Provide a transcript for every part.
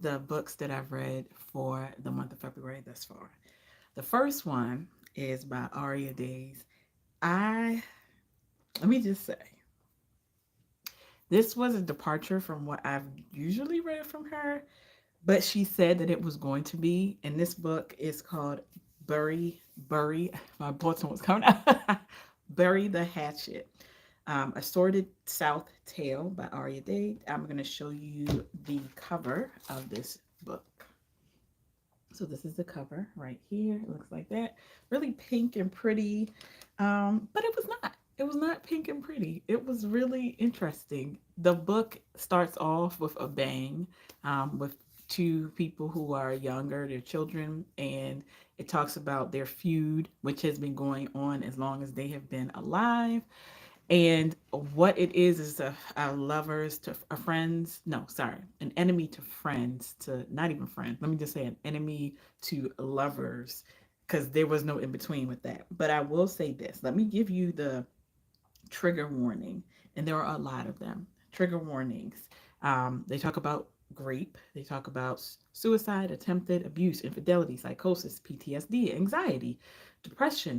the books that I've read for the month of February thus far. The first one is by Aria Daze. I Let me just say, this was a departure from what I've usually read from her, but she said that it was going to be. And this book is called Bury. My Bolton was coming out. Bury the Hatchet. A Sordid South Tale by Aria Daze. I'm going to show you the cover of this book. So this is the cover right here. It looks like that. Really pink and pretty. But it was not. It was not pink and pretty. It was really interesting. The book starts off with a bang, with two people who are younger, their children, and it talks about their feud, which has been going on as long as they have been alive. And what it is a lovers to a friends, no, sorry, an enemy to friends, to not even friends. Let me just say an enemy to lovers, because there was no in between with that. But I will say this. Let me give you the trigger warning, and there are a lot of them. Trigger warnings. They talk about grape. They talk about suicide, attempted abuse, infidelity, psychosis, PTSD, anxiety, depression,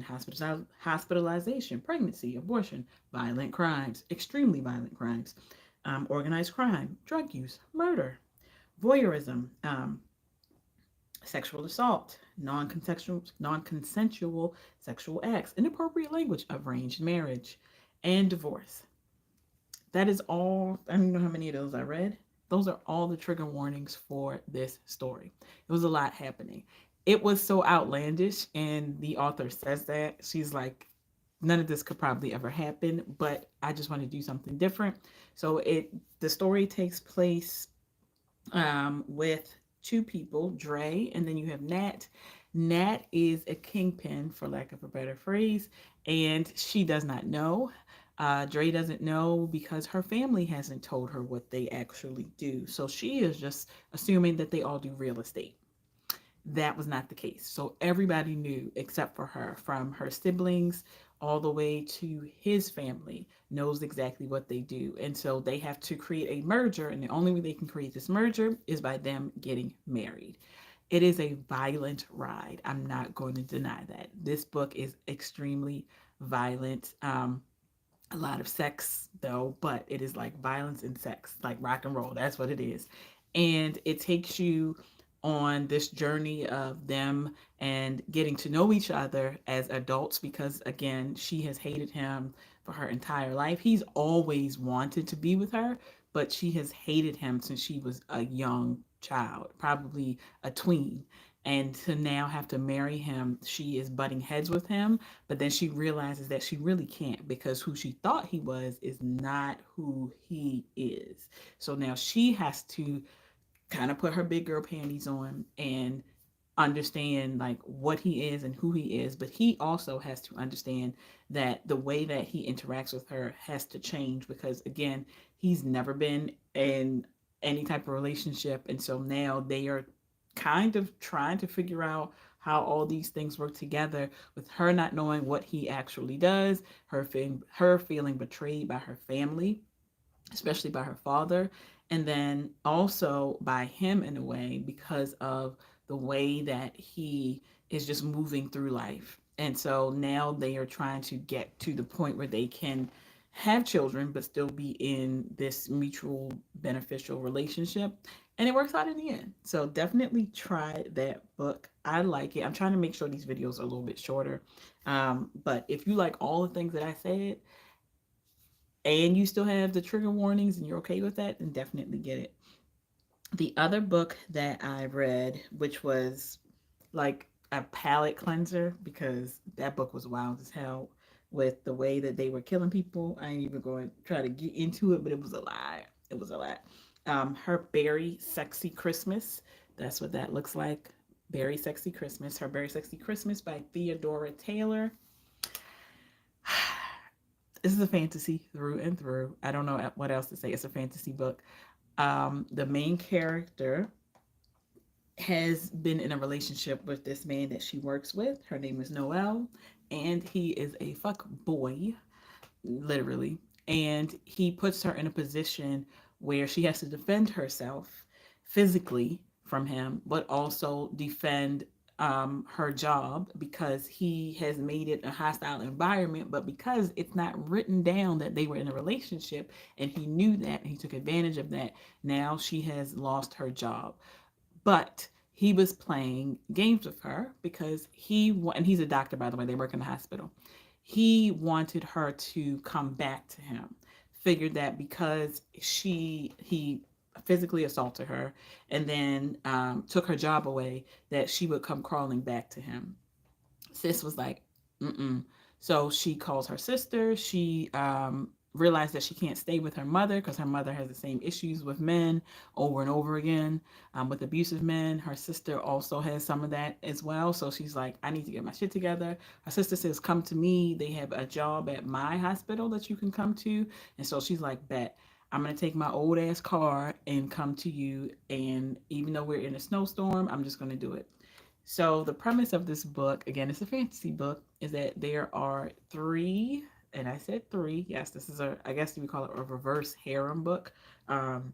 hospitalization, pregnancy, abortion, violent crimes, extremely violent crimes, organized crime, drug use, murder, voyeurism, sexual assault, non-consensual sexual acts, inappropriate language, arranged marriage, and divorce. That is all. I don't know how many of those I read. Those are all the trigger warnings for this story. It was a lot happening. It was so outlandish, and the author says that. She's like, none of this could probably ever happen, but I just want to do something different. So the story takes place with two people, Dre, and then you have Nat. Nat is a kingpin, for lack of a better phrase, and she does not know. Dre doesn't know because her family hasn't told her what they actually do. So she is just assuming that they all do real estate. That was not the case. So everybody knew except for her, from her siblings all the way to his family, knows exactly what they do. And so they have to create a merger. And the only way they can create this merger is by them getting married. It is a violent ride. I'm not going to deny that. This book is extremely violent. A lot of sex though, but it is like violence and sex, like rock and roll. That's what it is. And it takes you on this journey of them and getting to know each other as adults, because again, she has hated him for her entire life. He's always wanted to be with her, but she has hated him since she was a young child, probably a tween. And to now have to marry him, she is butting heads with him, but then she realizes that she really can't, because who she thought he was is not who he is. So now she has to kind of put her big girl panties on and understand like what he is and who he is, but he also has to understand that the way that he interacts with her has to change, because again, he's never been in any type of relationship, and so now they are kind of trying to figure out how all these things work together, with her not knowing what he actually does, her feeling betrayed by her family, especially by her father, and then also by him in a way, because of the way that he is just moving through life. And so now they are trying to get to the point where they can have children but still be in this mutual beneficial relationship, and it works out in the end. So definitely try that book. I like it. I'm trying to make sure these videos are a little bit shorter, but if you like all the things that I said and you still have the trigger warnings and you're okay with that, then definitely get it. The other book that I read, which was like a palate cleanser, because that book was wild as hell with the way that they were killing people. I ain't even going to try to get into it, but it was a lot. It was a lot. Her Berry Sexy Christmas. That's what that looks like. Berry Sexy Christmas. Her Berry Sexy Christmas by Theodora Taylor. This is a fantasy through and through. I don't know what else to say. It's a fantasy book. The main character has been in a relationship with this man that she works with. Her name is Noel, and he is a fuck boy, literally. And he puts her in a position where she has to defend herself physically from him, but also defend her job because he has made it a hostile environment. But because it's not written down that they were in a relationship and he knew that and he took advantage of that, now she has lost her job. But he was playing games with her because and he's a doctor, by the way, they work in the hospital. He wanted her to come back to him. Figured that because he physically assaulted her and then took her job away, that she would come crawling back to him. Sis was like, mm-mm. So she calls her sister. She realized that she can't stay with her mother because her mother has the same issues with men over and over again, with abusive men. Her sister also has some of that as well. So she's like, I need to get my shit together. Her sister says, come to me. They have a job at my hospital that you can come to. And so she's like, bet. I'm going to take my old ass car and come to you. And even though we're in a snowstorm, I'm just going to do it. So the premise of this book, again, it's a fantasy book, is that there are three, and I said three. Yes, this is I guess we call it a reverse harem book. Um,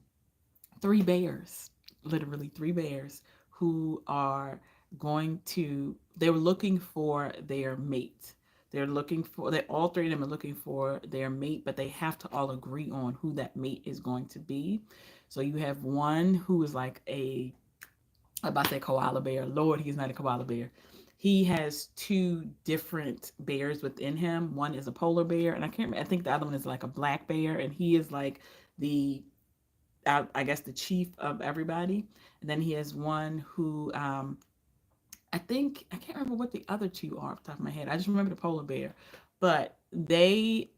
Three bears, literally three bears, who are they were looking for their mate. All three of them are looking for their mate, but they have to all agree on who that mate is going to be. So you have one who is like about that koala bear. Lord, he's not a koala bear. He has two different bears within him. One is a polar bear, and I can't remember. I think the other one is like a black bear, and he is like the, I guess, the chief of everybody. And then he has one who, I can't remember what the other two are off the top of my head. I just remember the polar bear. But they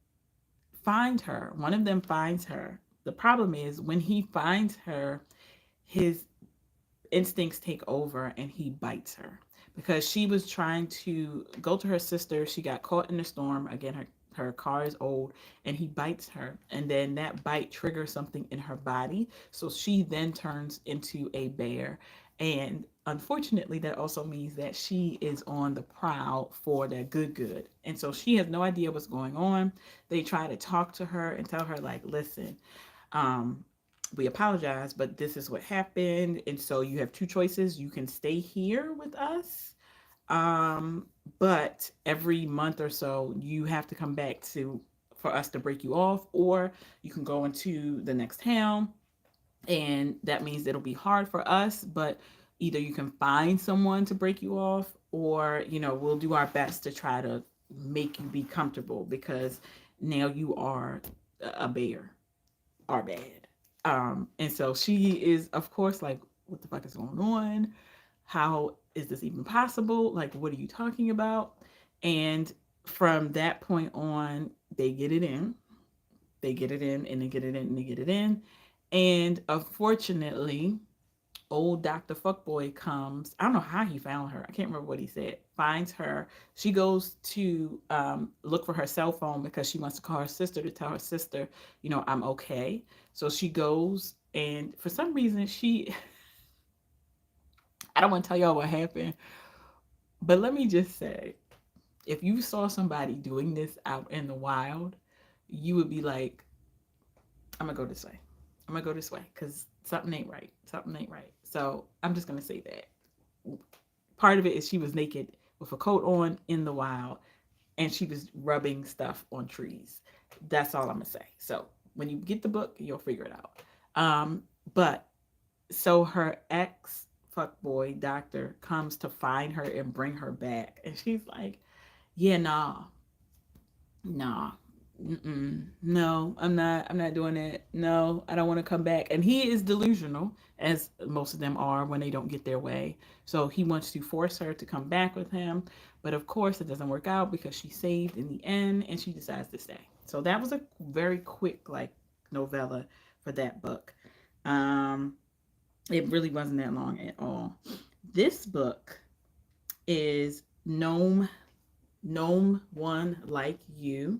find her. One of them finds her. The problem is when he finds her, his instincts take over and he bites her because she was trying to go to her sister. She got caught in the storm. Again, her car is old, and he bites her, and then that bite triggers something in her body, so she then turns into a bear. And unfortunately, that also means that she is on the prowl for that good, and so she has no idea what's going on. They try to talk to her and tell her, like, listen, um we apologize, but this is what happened. And so you have two choices. You can stay here with us, um, but every month or so, you have to come back for us to break you off, or you can go into the next town. And that means it'll be hard for us, but either you can find someone to break you off, or, we'll do our best to try to make you be comfortable because now you are a bear, are bad. And so she is, of course, like, what the fuck is going on? How is this even possible? Like, what are you talking about? And from that point on, they get it in. They get it in and they get it in and they get it in. And unfortunately, old Dr. Fuckboy comes. I don't know how he found her. I can't remember what he said. Finds her. She goes to look for her cell phone because she wants to call her sister to tell her sister, I'm okay. So she goes, and for some reason, I don't want to tell y'all what happened, but let me just say, if you saw somebody doing this out in the wild, you would be like, I'm going to go this way. I'm going to go this way because something ain't right. Something ain't right. So I'm just going to say that. Part of it is she was naked with a coat on in the wild, and she was rubbing stuff on trees. That's all I'm going to say. So when you get the book, you'll figure it out. But so her ex fuckboy doctor comes to find her and bring her back. And she's like, yeah, nah, no, I'm not doing it. No, I don't want to come back. And he is delusional, as most of them are when they don't get their way. So he wants to force her to come back with him. But of course, it doesn't work out because she's saved in the end and she decides to stay. So that was a very quick, like, novella for that book. It really wasn't that long at all. This book is Gnome One Like You,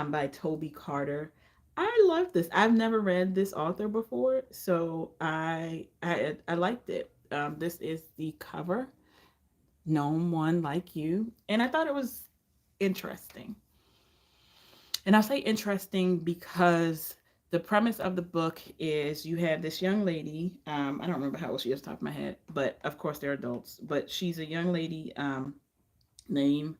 by Toby Carter. I love this. I've never read this author before, so I liked it. This is the cover, Gnome One Like You, and I thought it was interesting. And I say interesting because The premise of the book is you have this young lady. I don't remember how old she is off the top of my head, but of course they're adults. But she's a young lady named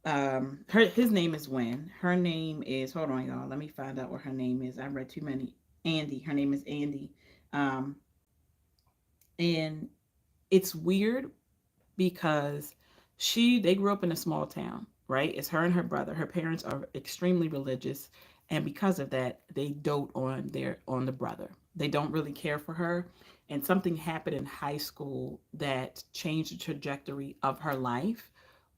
his name is Wen. Her name is, hold on y'all, let me find out what her name is. I've read too many. Andy. Her name is Andy. Um, and it's weird because they grew up in a small town, right? It's her and her brother. Her parents are extremely religious, and because of that, they dote on the brother. They don't really care for her, and something happened in high school that changed the trajectory of her life.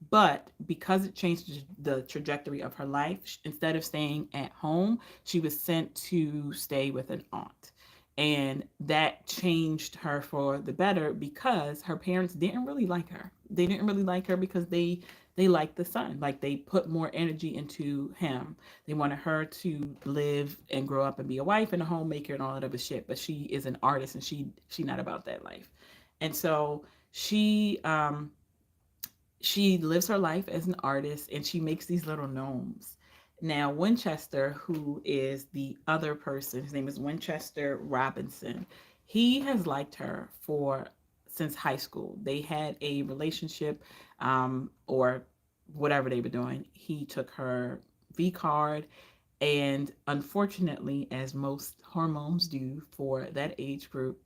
But because it changed the trajectory of her life, instead of staying at home, she was sent to stay with an aunt. And that changed her for the better because her parents didn't really like her. They didn't really like her because they liked the son. Like they put more energy into him. They wanted her to live and grow up and be a wife and a homemaker and all that other shit. But she is an artist and she not about that life. And so she lives her life as an artist and she makes these little gnomes. Now, Winchester, who is the other person, his name is Winchester Robinson. He has liked her for since high school. They had a relationship, or whatever they were doing. He took her V card, and unfortunately, as most hormones do for that age group,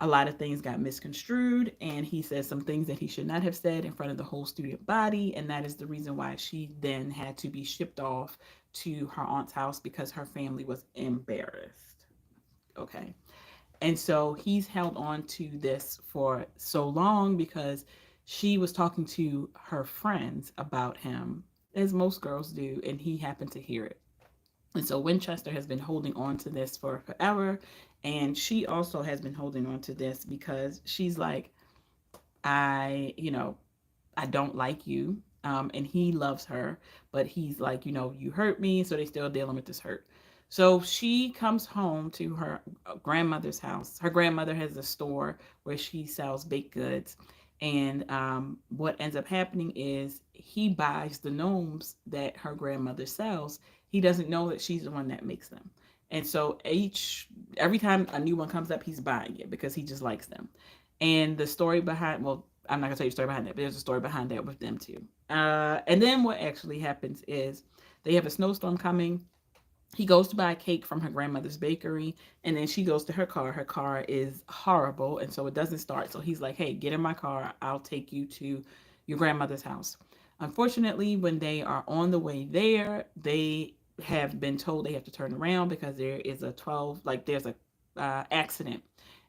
a lot of things got misconstrued, and he said some things that he should not have said in front of the whole student body, and that is the reason why she then had to be shipped off to her aunt's house because her family was embarrassed. Okay. And so he's held on to this for so long because she was talking to her friends about him, as most girls do, and he happened to hear it. And so Winchester has been holding on to this for forever. And she also has been holding on to this because she's like, I, you know, I don't like you. And he loves her, but he's like, you hurt me. So they still dealing with this hurt. So she comes home to her grandmother's house. Her grandmother has a store where she sells baked goods. And what ends up happening is he buys the gnomes that her grandmother sells. He doesn't know that she's the one that makes them. And so every time a new one comes up, he's buying it because he just likes them. And the story behind, well, I'm not gonna tell you the story behind that, but there's a story behind that with them too. And then what actually happens is they have a snowstorm coming. He goes to buy a cake from her grandmother's bakery, and then she goes to her car. Her car is horrible, and so it doesn't start. So he's like, hey, get in my car. I'll take you to your grandmother's house. Unfortunately, when they are on the way there, they have been told they have to turn around because there is a 12, like there's a accident.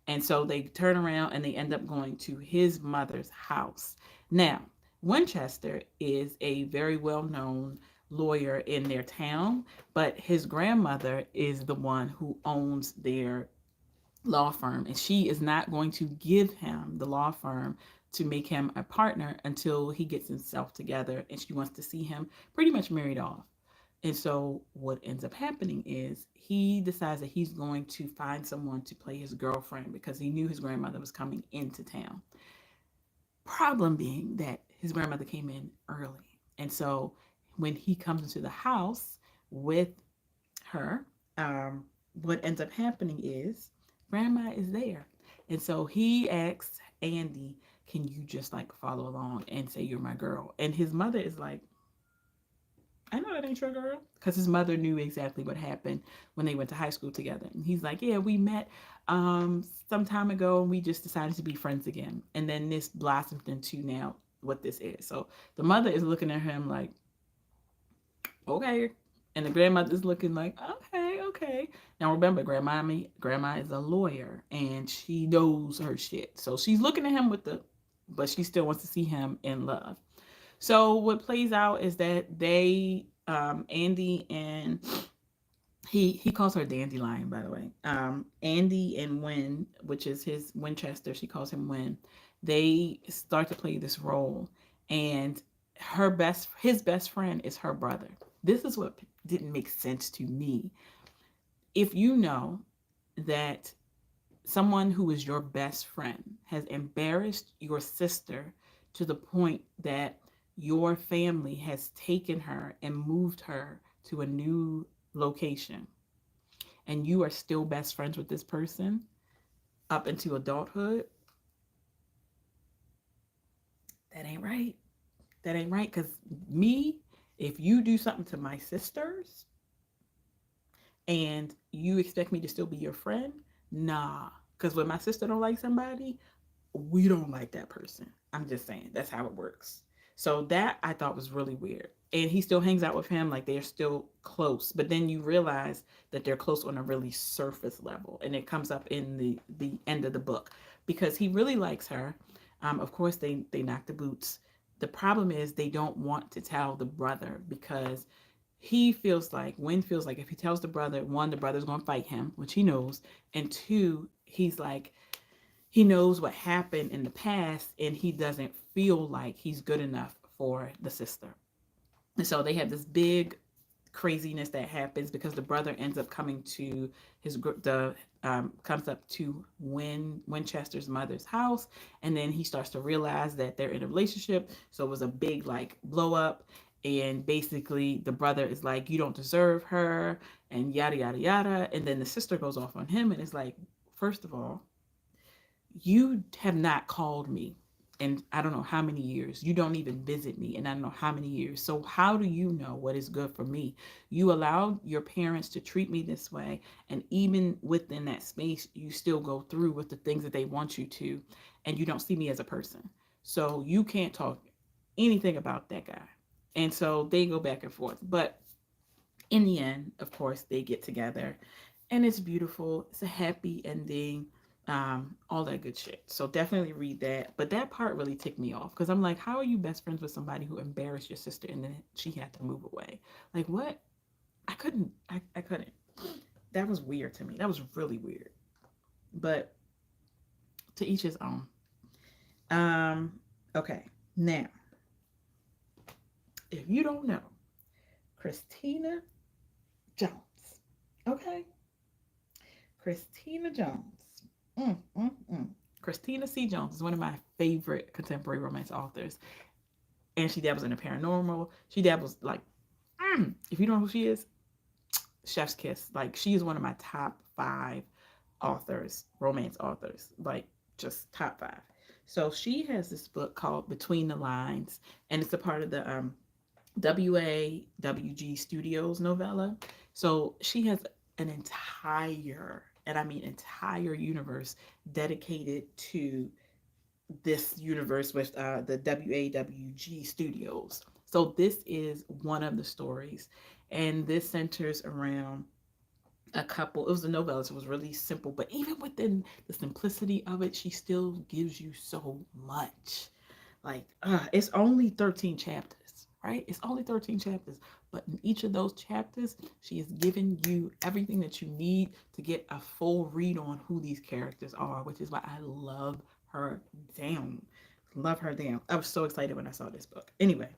And so they turn around and they end up going to his mother's house. Now, Winchester is a very well known lawyer in their town, but his grandmother is the one who owns their law firm, and she is not going to give him the law firm to make him a partner until he gets himself together, and she wants to see him pretty much married off. And so what ends up happening is he decides that he's going to find someone to play his girlfriend because he knew his grandmother was coming into town. Problem being that his grandmother came in early. And so when he comes into the house with her, what ends up happening is grandma is there. And so he asks Andy, can you just like follow along and say you're my girl? And his mother is like, I know that ain't your girl. Because his mother knew exactly what happened when they went to high school together. And he's like, yeah, we met some time ago and we just decided to be friends again. And then this blossomed into now what this is. So the mother is looking at him like, okay. And the grandmother's looking like, okay, okay. Now remember, grandma is a lawyer and she knows her shit. So she's looking at him but she still wants to see him in love. So what plays out is that Andy and he calls her Dandelion, by the way. Andy and Win, which is his Winchester, she calls him Win. They start to play this role, and his best friend is her brother. This is what didn't make sense to me. If you know that someone who is your best friend has embarrassed your sister to the point that your family has taken her and moved her to a new location, and you are still best friends with this person up into adulthood, that ain't right. That ain't right. Because me, if you do something to my sisters and you expect me to still be your friend, nah. Because when my sister don't like somebody, we don't like that person. I'm just saying that's how it works. So that I thought was really weird. And he still hangs out with him like they're still close, but then you realize that they're close on a really surface level, and it comes up in the end of the book because he really likes her. Of course, they knock the boots. The problem is they don't want to tell the brother because he feels like Wynn feels like if he tells the brother, one, the brother's going to fight him, which he knows, and two, he's like he knows what happened in the past and he doesn't feel like he's good enough for the sister. And so they have this big craziness that happens because the brother ends up coming to his the comes up to Winchester's mother's house, and then he starts to realize that they're in a relationship. So it was a big like blow up, and basically the brother is like, "You don't deserve her," and yada yada yada. And then the sister goes off on him and is like, first of all, you have not called me in I don't know how many years. You don't even visit me in I don't know how many years. So how do you know what is good for me? You allowed your parents to treat me this way, and even within that space, you still go through with the things that they want you to, and you don't see me as a person. So you can't talk anything about that guy. And so they go back and forth. But in the end, of course, they get together and it's beautiful. It's a happy ending, all that good shit. So definitely read that. But that part really ticked me off because I'm like, how are you best friends with somebody who embarrassed your sister and then she had to move away? Like, what? I couldn't. That was weird to me. That was really weird. But to each his own. Um, okay. Now, if you don't know, Christina Jones. Okay. Christina Jones. Mm, mm, mm. Christina C Jones is one of my favorite contemporary romance authors. And she dabbles in the paranormal. She dabbles like, if you don't know who she is, chef's kiss. Like, she is one of my top 5 authors, romance authors. Like, just top 5. So she has this book called Between the Lines, and it's a part of the WAWG Studios novella. So she has an entire, and I mean entire universe dedicated to this universe with the WAWG Studios. So this is one of the stories, and this centers around a couple. It was a novella, so it was really simple, but even within the simplicity of it, she still gives you so much. Like, it's only 13 chapters, right? It's only 13 chapters, but in each of those chapters, she has given you everything that you need to get a full read on who these characters are, which is why I love her down. Love her down. I was so excited when I saw this book. Anyway,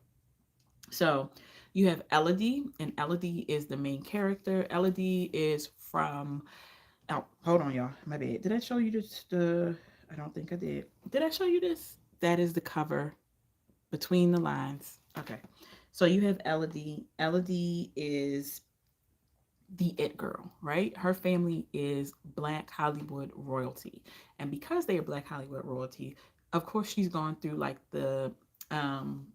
so you have Elodie, and Elodie is the main character. Elodie is from. Oh, hold on, y'all. My bad. Did I show you this? I don't think I did. Did I show you this? That is the cover. Between the Lines. Okay. So you have Elodie. Elodie is the it girl, right? Her family is Black Hollywood royalty. And because they are Black Hollywood royalty, of course she's gone through like the um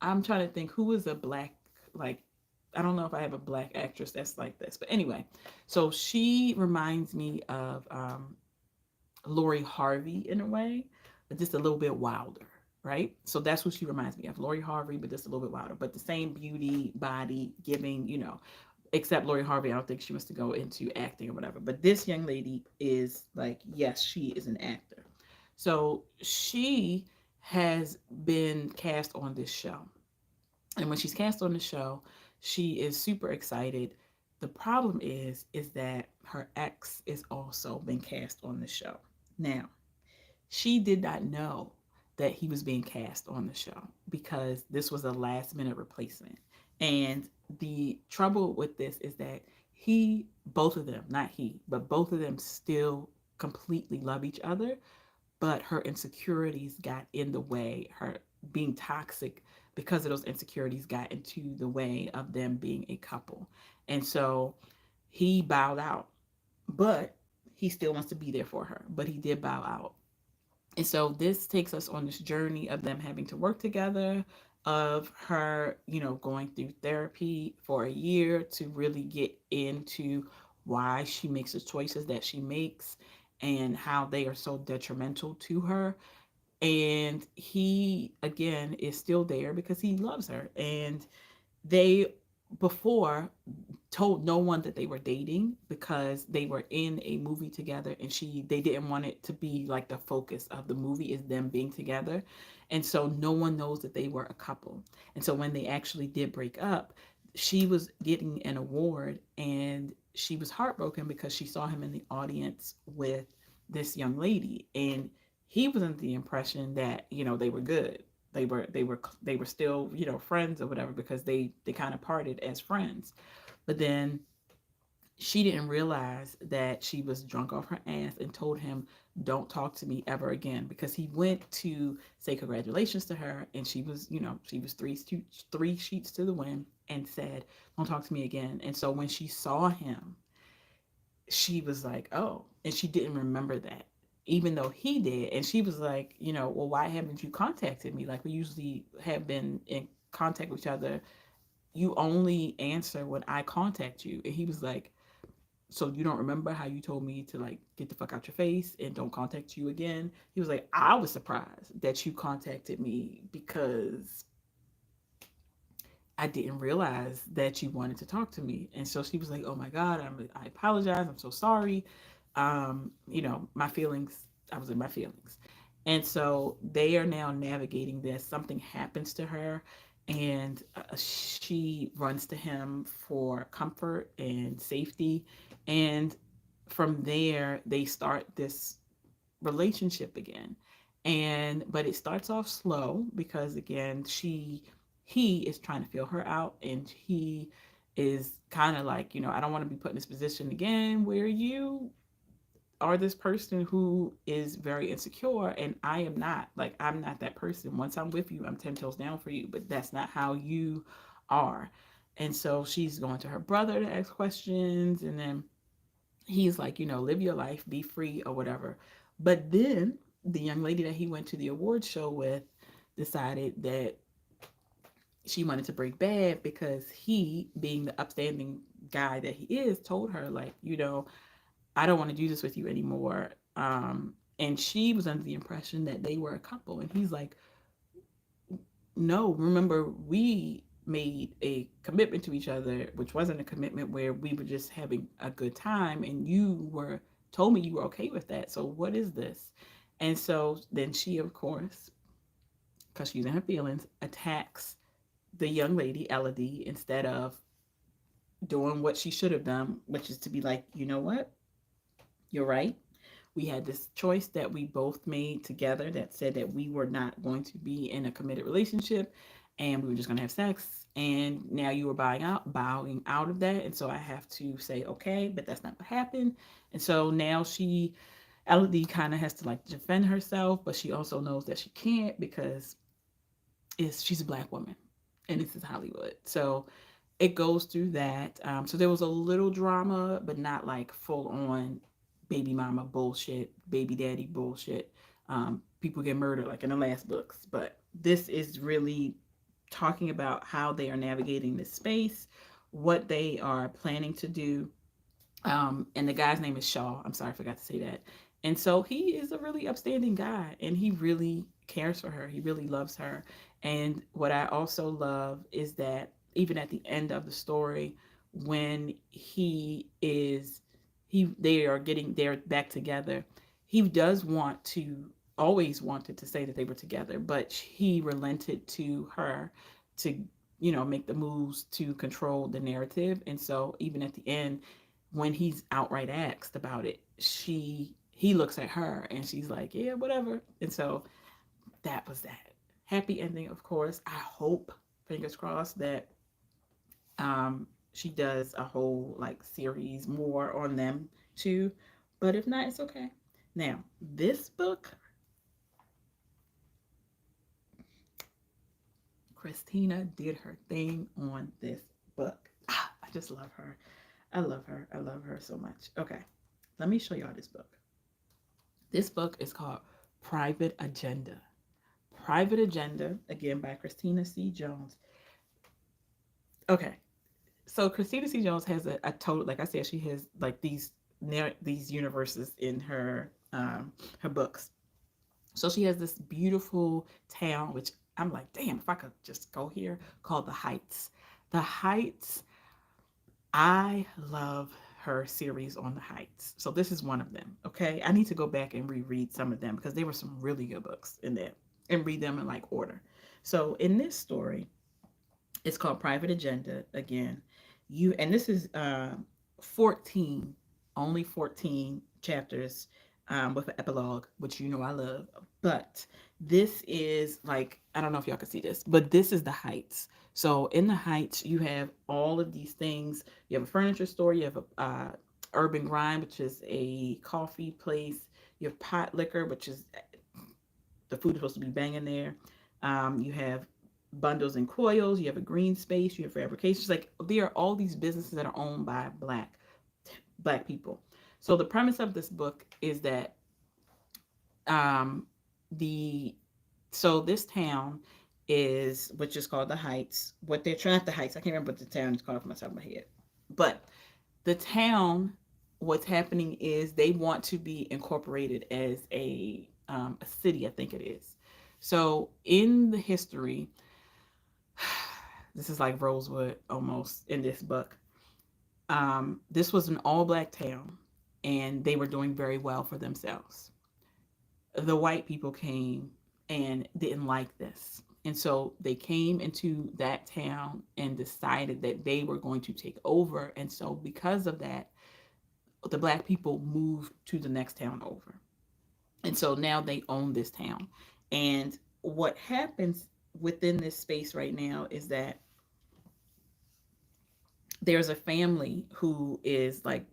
I'm trying to think who is a black, like, I don't know if I have a black actress that's like this, but anyway, so she reminds me of Lori Harvey in a way, but just a little bit wilder, right? So that's what she reminds me of, Lori Harvey, but just a little bit wilder, but the same beauty, body, giving, except Lori Harvey, I don't think she wants to go into acting or whatever. But this young lady is like, yes, she is an actor. So she has been cast on this show. And when she's cast on the show, she is super excited. The problem is that her ex is also been cast on the show. Now, she did not know that he was being cast on the show because this was a last minute replacement. And the trouble with this is that both of them, not he, but both of them still completely love each other, but her insecurities got in the way, her being toxic because of those insecurities got into the way of them being a couple. And so he bowed out, but he still wants to be there for her, but he did bow out. And so this takes us on this journey of them having to work together, of her, going through therapy for a year to really get into why she makes the choices that she makes and how they are so detrimental to her. And he, again, is still there because he loves her. And they, before, told no one that they were dating because they were in a movie together, and they didn't want it to be like the focus of the movie is them being together. And so no one knows that they were a couple. And so when they actually did break up, she was getting an award, and she was heartbroken because she saw him in the audience with this young lady, and he was under the impression that they were good. They were still friends or whatever, because they kind of parted as friends. But then she didn't realize that she was drunk off her ass and told him, "Don't talk to me ever again," because he went to say congratulations to her, and she was three sheets to the wind, and said, "Don't talk to me again." And so when she saw him, she was like, "Oh," and she didn't remember that, even though he did. And she was like, "Well, why haven't you contacted me? Like, we usually have been in contact with each other. You only answer when I contact you." And he was like, "So you don't remember how you told me to, like, get the fuck out your face and don't contact you again?" He was like, "I was surprised that you contacted me because I didn't realize that you wanted to talk to me." And so she was like, "Oh my God, I apologize. I'm so sorry. My feelings, I was in my feelings." And so they are now navigating this. Something happens to her, and she runs to him for comfort and safety. And from there, they start this relationship again. But it starts off slow because, again, he is trying to feel her out, and he is kind of like, "I don't want to be put in this position again where you are this person who is very insecure, and I am not. Like, I'm not that person. Once I'm with you, I'm 10 toes down for you, but that's not how you are." And so she's going to her brother to ask questions, and then he's like, "Live your life, be free," or whatever. But then the young lady that he went to the award show with decided that she wanted to break bad, because he, being the upstanding guy that he is, told her, like, "I don't want to do this with you anymore." And she was under the impression that they were a couple. And he's like, "No, remember, we made a commitment to each other, which wasn't a commitment where we were just having a good time. And you were told me you were okay with that. So what is this?" And so then she, of course, because she's in her feelings, attacks the young lady, Elodie, instead of doing what she should have done, which is to be like, "You know what? You're right. We had this choice that we both made together that said that we were not going to be in a committed relationship, and we were just going to have sex. And now you are bowing out of that. And so I have to say, okay, but that's not what happened." And so now Elodie kind of has to, like, defend herself, but she also knows that she can't because she's a black woman, and this is Hollywood. So it goes through that. So there was a little drama, but not like full on baby mama bullshit, baby daddy bullshit. People get murdered like in the last books, but this is really talking about how they are navigating this space, what they are planning to do. And the guy's name is Shaw. I'm sorry, I forgot to say that. And so he is a really upstanding guy, and he really cares for her. He really loves her. And what I also love is that even at the end of the story, when they're back together, he does always wanted to say that they were together, but he relented to her to, make the moves to control the narrative. And so even at the end, when he's outright asked about it, he looks at her and she's like, "Yeah, whatever." And so that was that. Happy ending, of course. I hope, fingers crossed, that she does a whole, like, series more on them too. But if not, it's okay. Now, this book, Christina did her thing on this book. I just love her. I love her. I love her so much. Okay, let me show y'all this book. This book is called Private Agenda. Private Agenda, again by Christina C Jones. Okay, so Christina C Jones has a total, like I said, she has like these universes in her books. So she has this beautiful town, which I'm like, damn, if I could just go here, called the Heights. The Heights, I love her series on the Heights. So this is one of them. Okay. I need to go back and reread some of them because there were some really good books in there and read them in like order. So in this story, it's called Private Agenda again. And this is 14, only 14 chapters with an epilogue, which you know I love. But this is like, I don't know if y'all can see this, but this is the Heights. So in the Heights, you have all of these things. You have a furniture store, you have a Urban Grind, which is a coffee place. You have Pot Liquor, which is the food is supposed to be banging there. You have Bundles and Coils. You have a Green Space. You have Fabrications. Like there are all these businesses that are owned by black people. So the premise of this book is that um, the so this town is which is called the Heights. What they're trying the Heights. I can't remember what the town is called from the top of my head, but the town. What's happening is they want to be incorporated as a city. I think it is. So in the history, this is like Rosewood almost in this book. This was an all black town, and they were doing very well for themselves. The white people came and didn't like this. And so they came into that town and decided that they were going to take over. And so, because of that, the black people moved to the next town over. And so now they own this town. And what happens within this space right now is that there's a family who is like,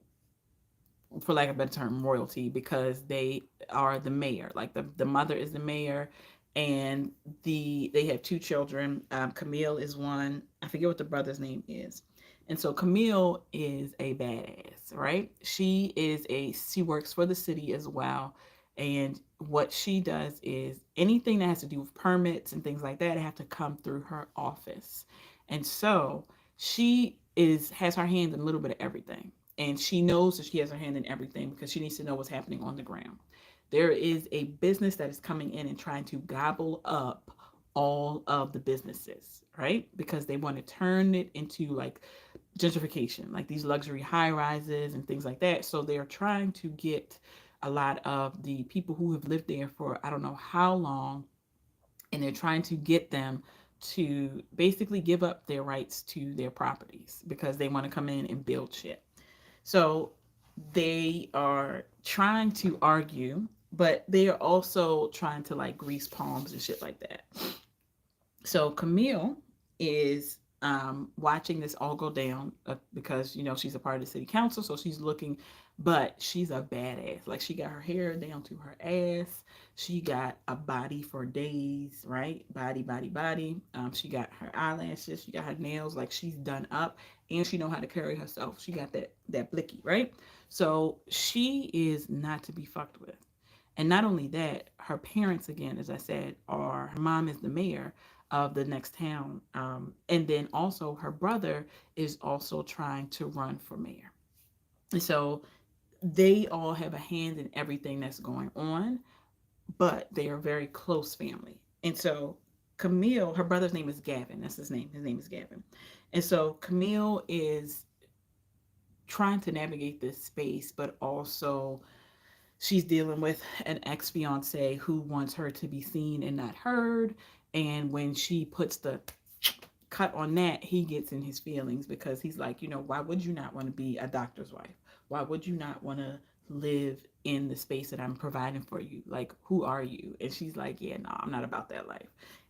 for lack of a better term, royalty because they are the mayor. Like the mother is the mayor, and they have two children. Camille is one. I forget what the brother's name is. And so Camille is a badass, right? She works for the city as well. And what she does is anything that has to do with permits and things like that have to come through her office. And so she is has her hand in a little bit of everything, and she knows that she has her hand in everything because she needs to know what's happening on the ground. There is a business that is coming in and trying to gobble up all of the businesses, right? Because they want to turn it into like gentrification, like these luxury high rises and things like that. So they're trying to get a lot of the people who have lived there for I don't know how long, and they're trying to get them to basically give up their rights to their properties because they want to come in and build shit. So they are trying to argue, but they are also trying to like grease palms and shit like that. So Camille is watching this all go down because she's a part of the city council, so she's looking, but she's a badass. Like she got her hair down to her ass. She got a body for days, right? Body, body, body. She got her eyelashes. She got her nails. Like she's done up, and she know how to carry herself. She got that blicky, right? So she is not to be fucked with. And not only that, her parents, again, as I said, are her mom is the mayor of the next town. And then also her brother is also trying to run for mayor. And so they all have a hand in everything that's going on, but they are very close family. And so Camille, her brother's name is Gavin. That's his name. His name is Gavin. And so Camille is trying to navigate this space, but also she's dealing with an ex-fiance who wants her to be seen and not heard. And when she puts the cut on that, he gets in his feelings because he's like, why would you not want to be a doctor's wife? Why would you not want to live in the space that I'm providing for you? Like, who are you? And she's like, yeah, no, I'm not about that life.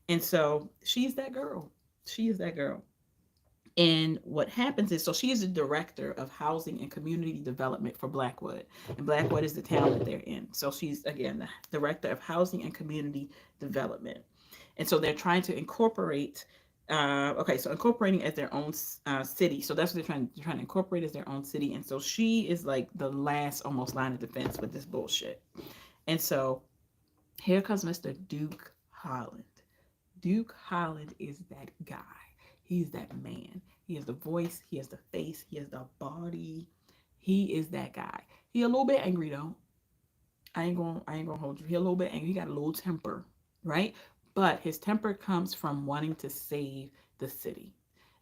And so she's that girl. She is that girl. And what happens is, so she is the director of housing and community development for Blackwood. And Blackwood is the town that they're in. So she's, again, the director of housing and community development. And so they're trying to incorporate Okay, so incorporating as their own city. So that's what they're trying to incorporate as their own city. And so she is like the last almost line of defense with this bullshit. And so here comes Mr. Duke Holland. Duke Holland is that guy. He's that man. He has the voice. He has the face. He has the body. He is that guy. He a little bit angry though. I ain't gonna hold you. He a little bit angry. He got a little temper, right? But his temper comes from wanting to save the city.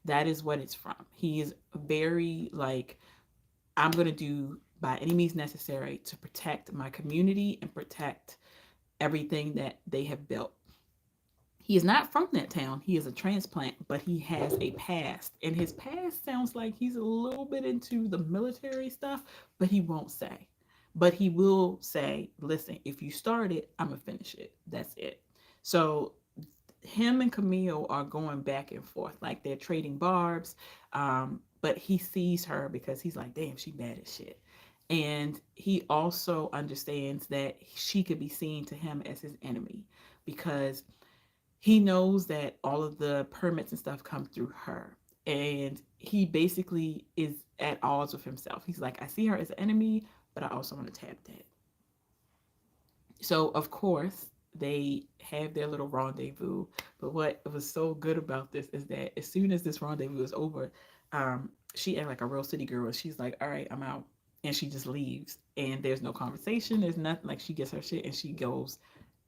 That is what it's from. He is very like, I'm gonna do by any means necessary to protect my community and protect everything that they have built. He is not from that town. He is a transplant, but he has a past. And his past sounds like he's a little bit into the military stuff, but he won't say. But he will say, listen, if you start it, I'm going to finish it. That's it. So him and Camille are going back and forth, like they're trading barbs. But he sees her because he's like, damn, she bad as shit. And he also understands that she could be seen to him as his enemy because he knows that all of the permits and stuff come through her. And he basically is at odds with himself. He's like, I see her as an enemy, but I also want to tap that. So, of course, they have their little rendezvous. But what was so good about this is that as soon as this rendezvous is over, she acts like a real city girl. She's like, all right, I'm out. And she just leaves. And there's no conversation. There's nothing. Like, she gets her shit and she goes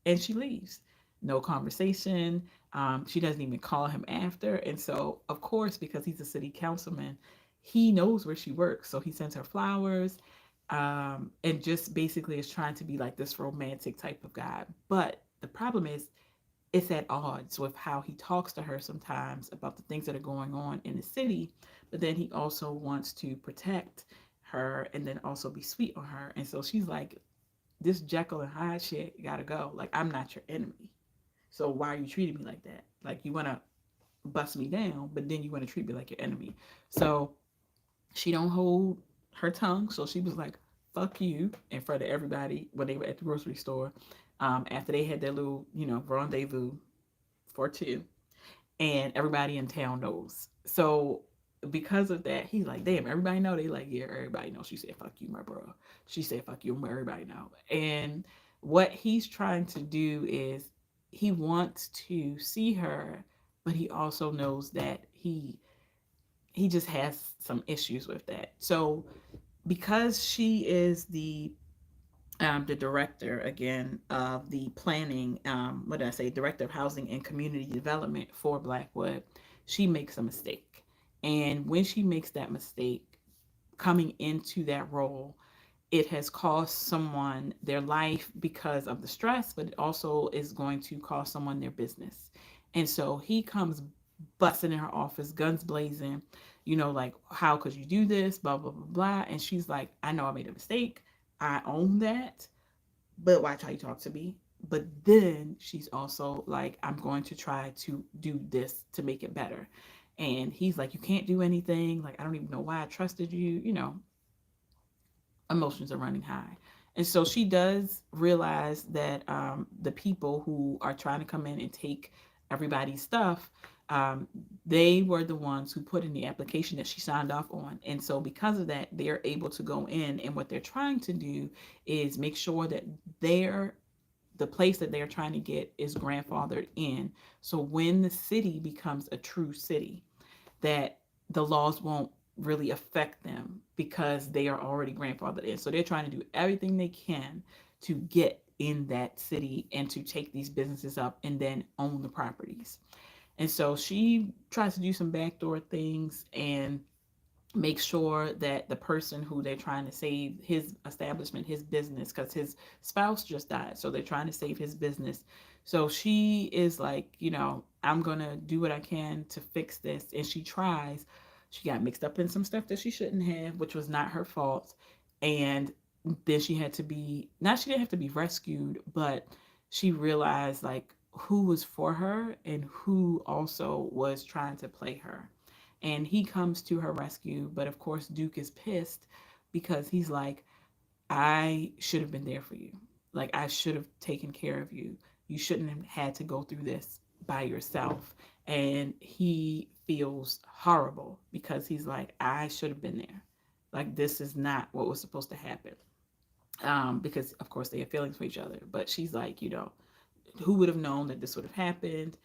and she leaves. No conversation. She doesn't even call him after. And so, of course, because he's a city councilman, he knows where she works. So he sends her flowers, and just basically is trying to be like this romantic type of guy. But the problem is, it's at odds with how he talks to her sometimes about the things that are going on in the city. But then he also wants to protect her and then also be sweet on her. And so she's like, this Jekyll and Hyde shit gotta go. Like, I'm not your enemy. So why are you treating me like that? Like, you want to bust me down, but then you want to treat me like your enemy. So she don't hold her tongue. So she was like, fuck you in front of everybody when they were at the grocery store, after they had their little, rendezvous for two. And everybody in town knows. So because of that, he's like, damn, everybody know. They like, yeah, everybody knows. She said, fuck you, my bro. She said, fuck you, everybody know. And what he's trying to do is he wants to see her, but he also knows that he just has some issues with that. So because she is the director again of the planning, what did I say, director of housing and community development for Blackwood, she makes a mistake. And when she makes that mistake, coming into that role, it has cost someone their life because of the stress, but it also is going to cost someone their business. And so he comes busting in her office, guns blazing, like, how could you do this? Blah, blah, blah, blah. And she's like, I know I made a mistake. I own that, but watch how you talk to me. But then she's also like, I'm going to try to do this to make it better. And he's like, you can't do anything. Like, I don't even know why I trusted you. Emotions are running high. And so she does realize that the people who are trying to come in and take everybody's stuff, um, they were the ones who put in the application that she signed off on. And so because of that, they're able to go in. And what they're trying to do is make sure that the place that they're trying to get is grandfathered in. So when the city becomes a true city, that the laws won't really affect them because they are already grandfathered in. So they're trying to do everything they can to get in that city and to take these businesses up and then own the properties. And so she tries to do some backdoor things and make sure that the person who they're trying to save, his establishment, his business, because his spouse just died, so they're trying to save his business. So she is like, I'm gonna do what I can to fix this. And she tries. She got mixed up in some stuff that she shouldn't have, which was not her fault. And then she had to be, not she didn't have to be rescued, but she realized like who was for her and who also was trying to play her. And he comes to her rescue, but of course Duke is pissed because he's like, I should have been there for you. Like, I should have taken care of you. You shouldn't have had to go through this by yourself. and he feels horrible because he's like, I should have been there. Like, this is not what was supposed to happen. Because of course they have feelings for each other, but she's like, who would have known that this would have happened?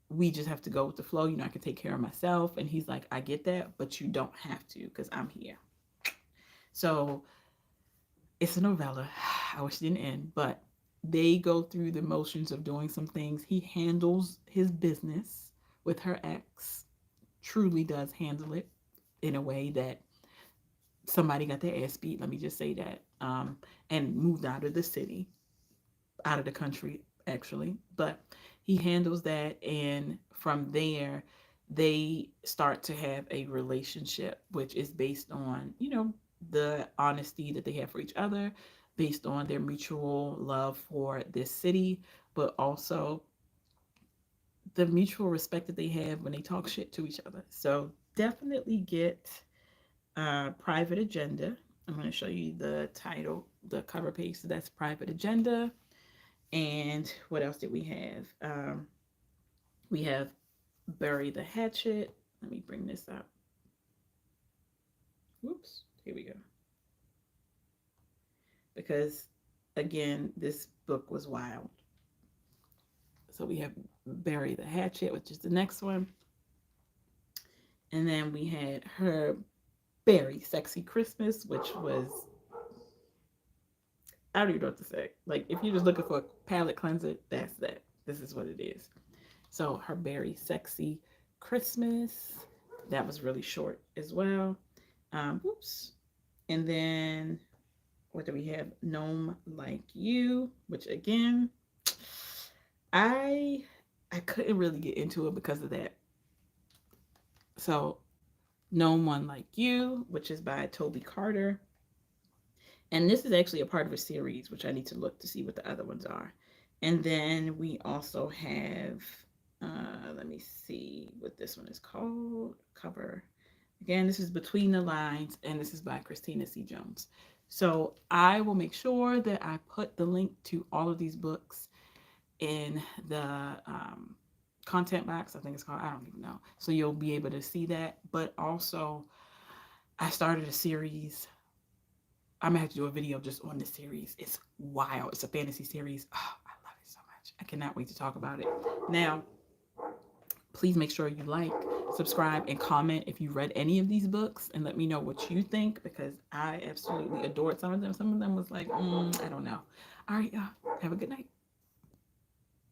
We just have to go with the flow. I can take care of myself. And he's like, I get that, but you don't have to because I'm here. So it's a novella. I wish it didn't end, but they go through the motions of doing some things. He handles his business with her ex, truly does handle it in a way that somebody got their ass beat. Let me just say that. And moved out of the city, out of the country, actually. But he handles that. And from there, they start to have a relationship, which is based on, the honesty that they have for each other, based on their mutual love for this city, but also the mutual respect that they have when they talk shit to each other. So definitely get Private Agenda. I'm going to show you the title, the cover page. So that's Private Agenda. And what else did we have? We have Bury the Hatchet. Let me bring this up. Whoops. Here we go. Because, again, this book was wild. So we have Bury the Hatchet, which is the next one. And then we had Her Very Sexy Christmas, which was, I don't even know what to say. Like, if you're just looking for a palate cleanser, that's that. This is what it is. So Her Very Sexy Christmas. That was really short as well. Oops. And then what do we have? Gnome Like You, which again, I couldn't really get into it because of that. So Gnome One Like You, which is by Toby Carter. And this is actually a part of a series, which I need to look to see what the other ones are. And then we also have, let me see what this one is called. Cover. Again, this is Between the Lines, and this is by Christina C Jones. So I will make sure that I put the link to all of these books in the content box. I think it's called, I don't even know. So you'll be able to see that. But also, I started a series. I'm gonna have to do a video just on this series. It's wild. It's a fantasy series. Oh, I love it so much. I cannot wait to talk about it. Now, please make sure you like, subscribe, and comment if you read any of these books, and let me know what you think, because I absolutely adored some of them. Some of them was like, I don't know. All right, y'all. Have a good night.